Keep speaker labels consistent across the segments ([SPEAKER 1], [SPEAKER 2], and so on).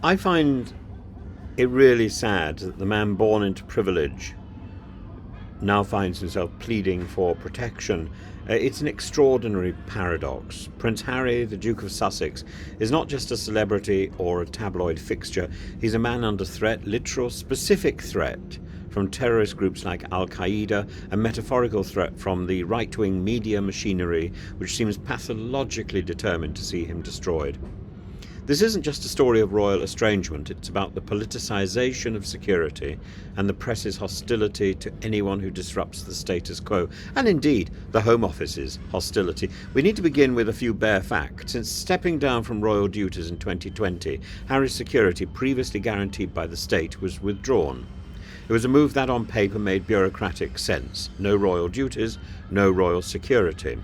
[SPEAKER 1] I find it really sad that the man born into privilege now finds himself pleading for protection. It's an extraordinary paradox. Prince Harry, the Duke of Sussex, is not just a celebrity or a tabloid fixture. He's a man under threat, literal, specific threat from terrorist groups like Al-Qaeda, a metaphorical threat from the right-wing media machinery, which seems pathologically determined to see him destroyed. This isn't just a story of royal estrangement, it's about the politicisation of security and the press's hostility to anyone who disrupts the status quo, and indeed the Home Office's hostility. We need to begin with a few bare facts. Since stepping down from royal duties in 2020, Harry's security, previously guaranteed by the state, was withdrawn. It was a move that on paper made bureaucratic sense. No royal duties, no royal security.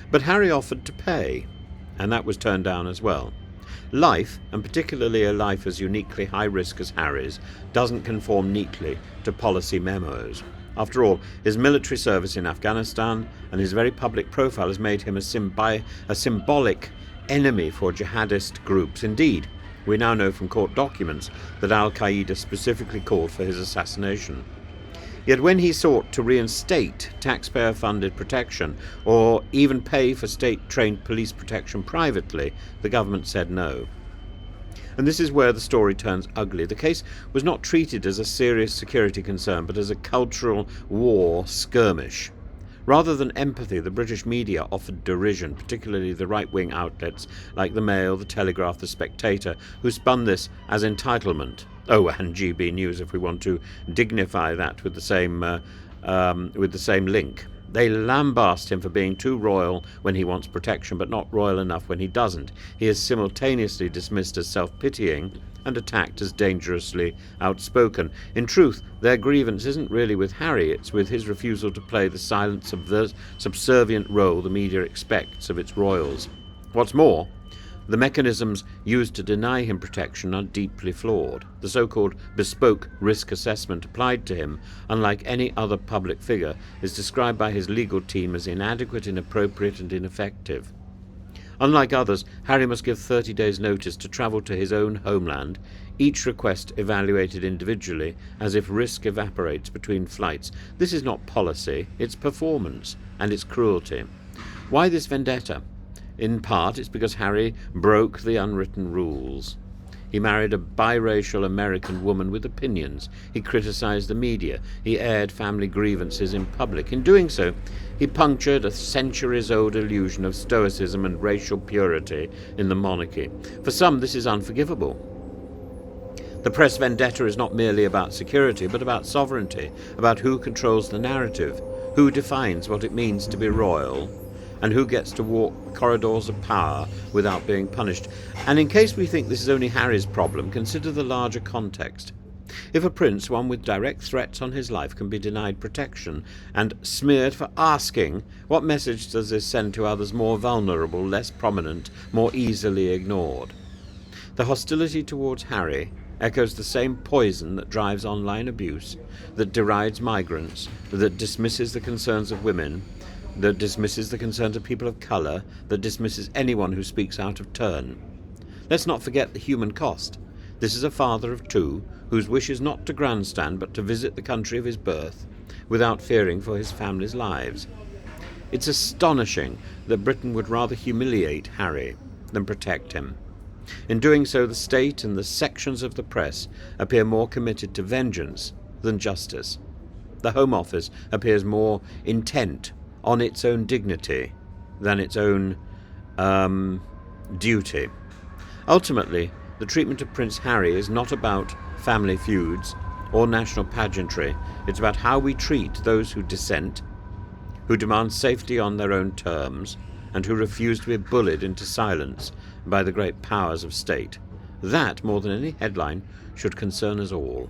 [SPEAKER 1] But Harry offered to pay, and that was turned down as well. Life, and particularly a life as uniquely high risk as Harry's, doesn't conform neatly to policy memos. After all, his military service in Afghanistan and his very public profile has made him a symbolic enemy for jihadist groups. Indeed, we now know from court documents that Al-Qaeda specifically called for his assassination. Yet when he sought to reinstate taxpayer-funded protection or even pay for state-trained police protection privately, the government said no. And this is where the story turns ugly. The case was not treated as a serious security concern, but as a cultural war skirmish. Rather than empathy, the British media offered derision, particularly the right-wing outlets like the Mail, the Telegraph, the Spectator, who spun this as entitlement. Oh, and GB News, if we want to dignify that with the same link. They lambast him for being too royal when he wants protection, but not royal enough when he doesn't. He is simultaneously dismissed as self-pitying and attacked as dangerously outspoken. In truth, their grievance isn't really with Harry, it's with his refusal to play the silent, subservient role the media expects of its royals. What's more, the mechanisms used to deny him protection are deeply flawed. The so-called bespoke risk assessment applied to him, unlike any other public figure, is described by his legal team as inadequate, inappropriate, and ineffective. Unlike others, Harry must give 30 days' notice to travel to his own homeland, each request evaluated individually, as if risk evaporates between flights. This is not policy, it's performance, and it's cruelty. Why this vendetta? In part, it's because Harry broke the unwritten rules. He married a biracial American woman with opinions. He criticized the media. He aired family grievances in public. In doing so, he punctured a centuries-old illusion of stoicism and racial purity in the monarchy. For some, this is unforgivable. The press vendetta is not merely about security, but about sovereignty, about who controls the narrative, who defines what it means to be royal, and who gets to walk corridors of power without being punished. And in case we think this is only Harry's problem, consider the larger context. If a prince, one with direct threats on his life, can be denied protection and smeared for asking, what message does this send to others more vulnerable, less prominent, more easily ignored? The hostility towards Harry echoes the same poison that drives online abuse, that derides migrants, that dismisses the concerns of women, that dismisses the concerns of people of colour, that dismisses anyone who speaks out of turn. Let's not forget the human cost. This is a father of two whose wish is not to grandstand but to visit the country of his birth without fearing for his family's lives. It's astonishing that Britain would rather humiliate Harry than protect him. In doing so, the state and the sections of the press appear more committed to vengeance than justice. The Home Office appears more intent on its own dignity than its own duty. Ultimately, the treatment of Prince Harry is not about family feuds or national pageantry. It's about how we treat those who dissent, who demand safety on their own terms, and who refuse to be bullied into silence by the great powers of state. That, more than any headline, should concern us all.